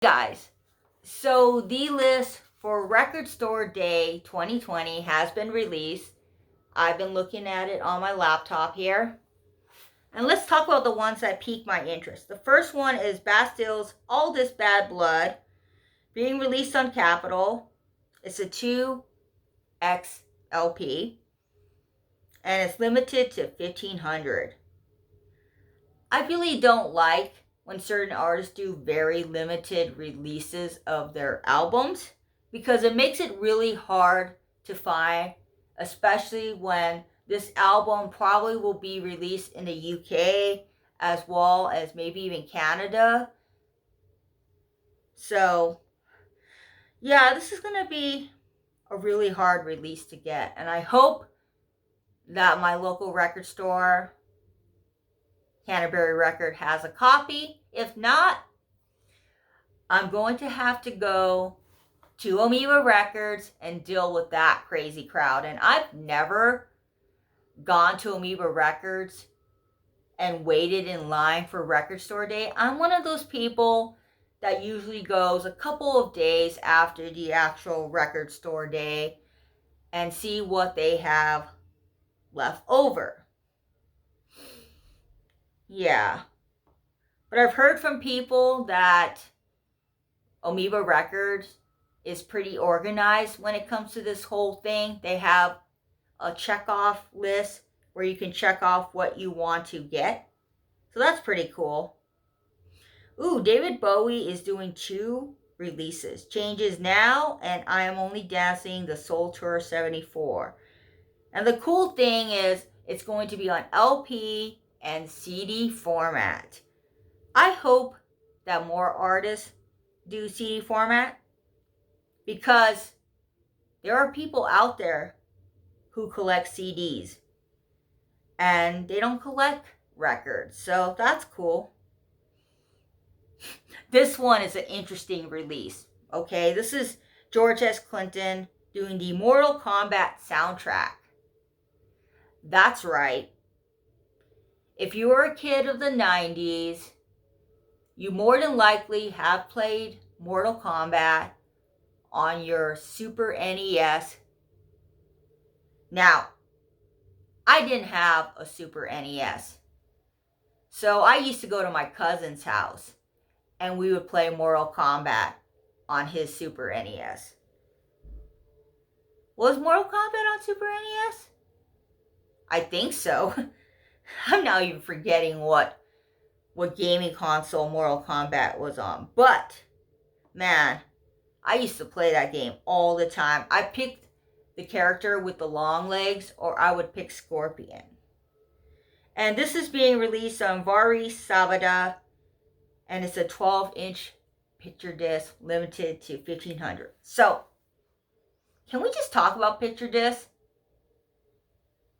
Guys, so the list for Record Store Day 2020 has been released. I've been looking at it on my laptop here. And let's talk about the ones that piqued my interest. The first one is Pastels' All This Bad Blood, being released on Capitol. It's a 2X LP, and it's limited to 1,500. I really don't like when certain artists do very limited releases of their albums because it makes it really hard to find, especially when this album probably will be released in the UK as well as maybe even Canada. So, yeah, this is going to be a really hard release to get. And I hope that my local record store, Canterbury Record, has a copy. If not, I'm going to have to go to Amoeba Records and deal with that crazy crowd. And I've never gone to Amoeba Records and waited in line for Record Store Day. I'm one of those people that usually goes a couple of days after the actual Record Store Day and see what they have left over. Yeah. But I've heard from people that Amoeba Records is pretty organized when it comes to this whole thing. They have a checkoff list where you can check off what you want to get. So that's pretty cool. Ooh, David Bowie is doing 2 releases. Changes Now and I Am Only Dancing, the Soul Tour 74. And the cool thing is it's going to be on LP and CD format. I hope that more artists do CD format because there are people out there who collect CDs and they don't collect records. So that's cool. This one is an interesting release. Okay, this is George S. Clinton doing the Mortal Kombat soundtrack. That's right. If you were a kid of the 90s, you more than likely have played Mortal Kombat on your Super NES. Now, I didn't have a Super NES. So I used to go to my cousin's house and we would play Mortal Kombat on his Super NES. Was Mortal Kombat on Super NES? I think so. I'm now even forgetting what gaming console Mortal Kombat was on. But, man, I used to play that game all the time. I picked the character with the long legs, or I would pick Scorpion. And this is being released on Vari Sabada, and it's a 12-inch picture disc limited to 1,500. So, can we just talk about picture discs?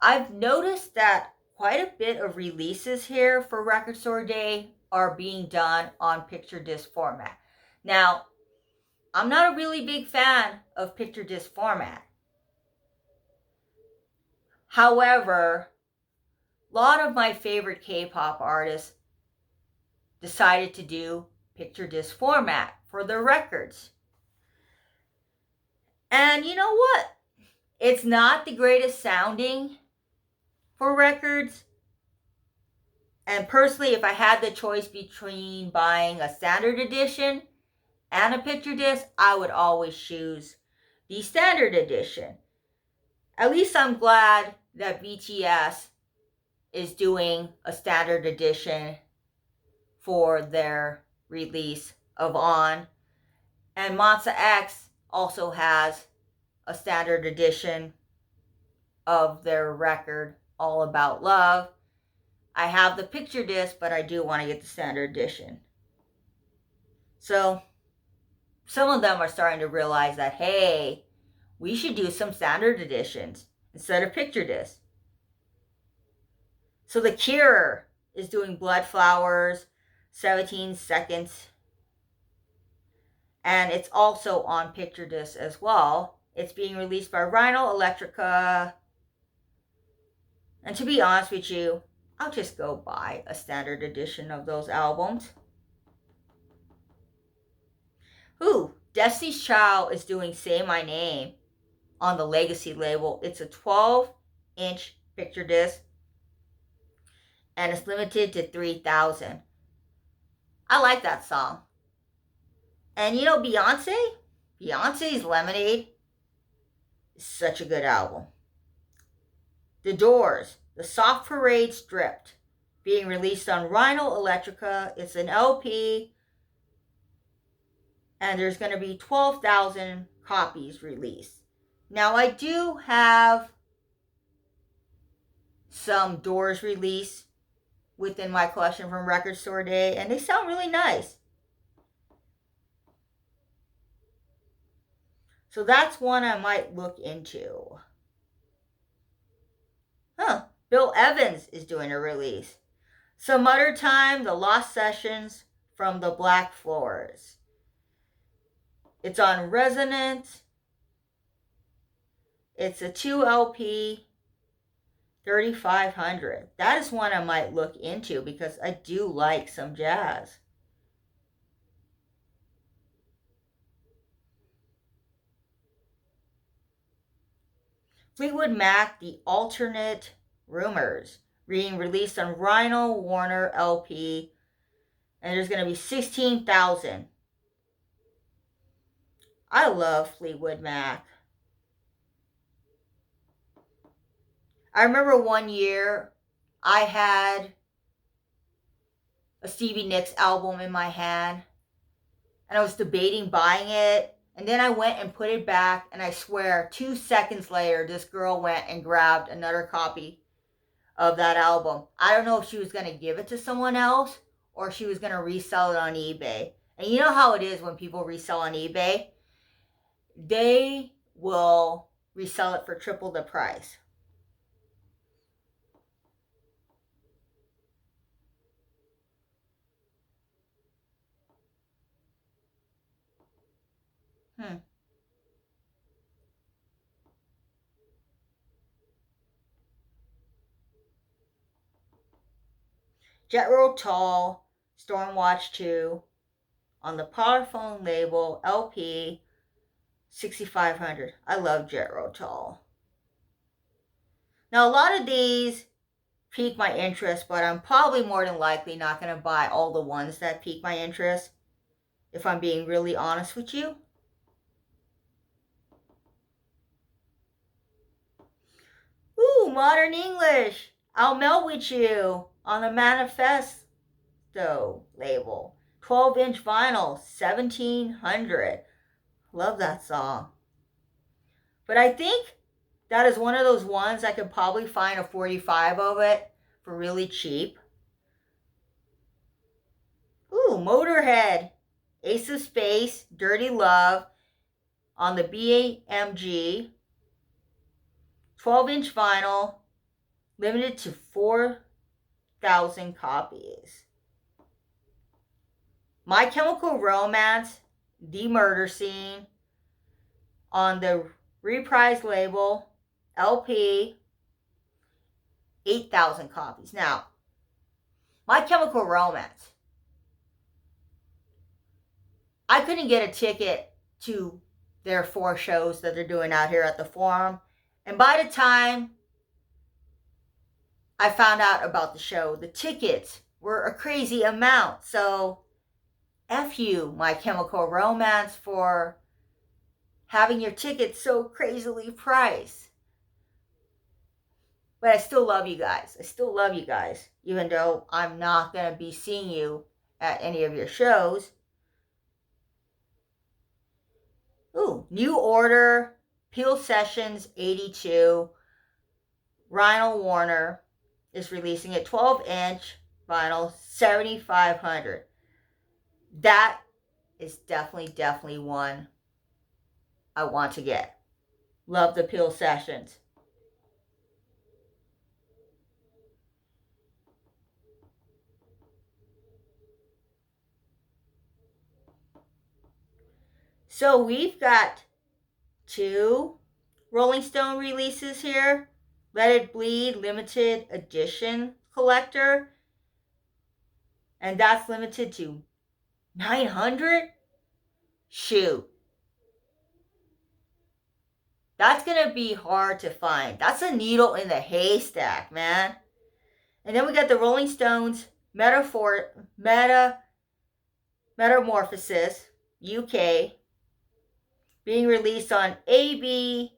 I've noticed that quite a bit of releases here for Record Store Day are being done on picture disc format. Now, I'm not a really big fan of picture disc format. However, a lot of my favorite K-pop artists decided to do picture disc format for their records. And you know what? It's not the greatest sounding for records. And personally, if I had the choice between buying a standard edition and a picture disc, I would always choose the standard edition. At least I'm glad that BTS is doing a standard edition for their release of On. And Monsta X also has a standard edition of their record, All About Love. I have the picture disc, but I do want to get the standard edition. So, some of them are starting to realize that, hey, we should do some standard editions instead of picture discs. So The Cure is doing Blood Flowers, 17 Seconds. And it's also on picture disc as well. It's being released by Rhino Electrica. And to be honest with you, I'll just go buy a standard edition of those albums. Destiny's Child is doing Say My Name on the Legacy label. It's a 12-inch picture disc, and it's limited to 3,000. I like that song. And you know, Beyonce's Lemonade is such a good album. The Doors, The Soft Parade Stripped, being released on Rhino Electrica. It's an LP, and there's going to be 12,000 copies released. Now, I do have some Doors release within my collection from Record Store Day, and they sound really nice. So that's one I might look into. Bill Evans is doing a release. Some Other Time, The Lost Sessions from the Black Floors. It's on Resonance. It's a 2 LP, 3,500. That is one I might look into because I do like some jazz. Fleetwood Mac, The Alternate Rumors, being released on Rhino Warner LP, and there's going to be 16,000. I love Fleetwood Mac. I remember one year I had a Stevie Nicks album in my hand, and I was debating buying it, and then I went and put it back, and I swear 2 seconds later this girl went and grabbed another copy of that album. I don't know if she was going to give it to someone else or she was going to resell it on eBay. And you know how it is when people resell on eBay? They will resell it for triple the price. Jethro Tull, Stormwatch 2, on the Powerphone label, LP, 6,500. I love Jethro Tull. Now, a lot of these pique my interest, but I'm probably more than likely not going to buy all the ones that pique my interest, if I'm being really honest with you. Ooh, Modern English. I'll Melt With You on the Manifesto label. 12-inch vinyl, 1,700. Love that song. But I think that is one of those ones I could probably find a 45 of it for really cheap. Ooh, Motorhead. Ace of Space, Dirty Love on the BAMG. 12-inch vinyl, limited to 4,000 copies. My Chemical Romance, The Murder Scene, on the Reprise label, LP, 8,000 copies. Now, My Chemical Romance, I couldn't get a ticket to their 4 shows that they're doing out here at the Forum. And by the time I found out about the show, the tickets were a crazy amount. So, F you, My Chemical Romance, for having your tickets so crazily priced. But I still love you guys. Even though I'm not going to be seeing you at any of your shows. Ooh, New Order, Peel Sessions 82, Rhino Warner is releasing a 12-inch vinyl, 7,500. That is definitely one I want to get. Love the Peel Sessions. So we've got 2 Rolling Stone releases here. Let It Bleed limited edition collector. And that's limited to 900? Shoot. That's going to be hard to find. That's a needle in the haystack, man. And then we got the Rolling Stones Metamorphosis UK being released on ABKCO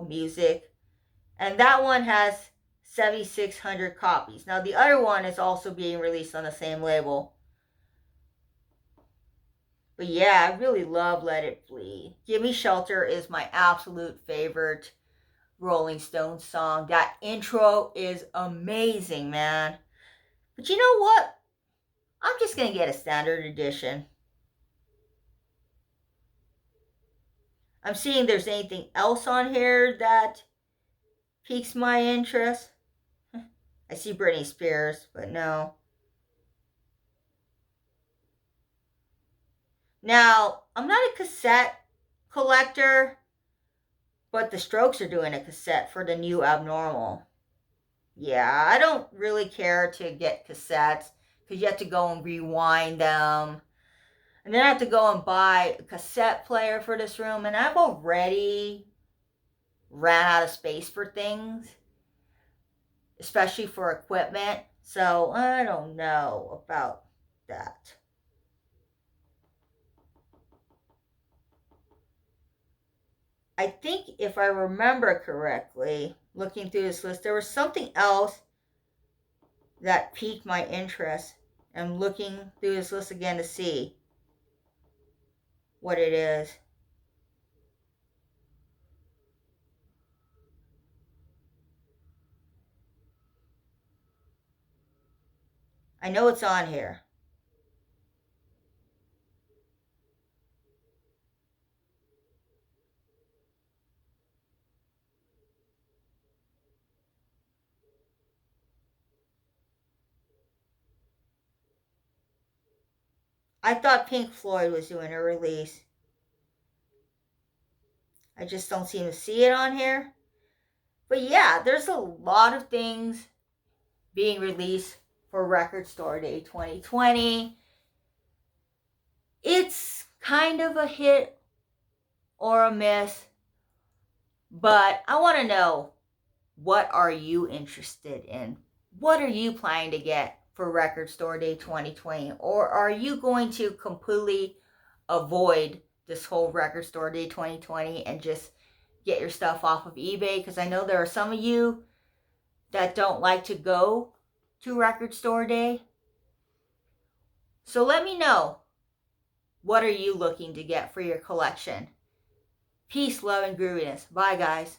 Music. And that one has 7,600 copies. Now, the other one is also being released on the same label. But yeah, I really love Let It Bleed. Gimme Shelter is my absolute favorite Rolling Stones song. That intro is amazing, man. But you know what? I'm just going to get a standard edition. I'm seeing if there's anything else on here that piques my interest. I see Britney Spears, but no. Now, I'm not a cassette collector, but the Strokes are doing a cassette for the new Abnormal. Yeah, I don't really care to get cassettes because you have to go and rewind them. And then I have to go and buy a cassette player for this room. And I've already ran out of space for things, especially for equipment. So I don't know about that. I think if I remember correctly, looking through this list, there was something else that piqued my interest. I'm looking through this list again to see what it is. I know it's on here. I thought Pink Floyd was doing a release. I just don't seem to see it on here. But yeah, there's a lot of things being released for Record Store Day 2020. It's kind of a hit or a miss, but I want to know, what are you interested in? What are you planning to get for Record Store Day 2020? Or are you going to completely avoid this whole Record Store Day 2020 and just get your stuff off of eBay? Because I know there are some of you that don't like to go to Record Store Day. So let me know, what are you looking to get for your collection? Peace, love, and grooviness. Bye, guys.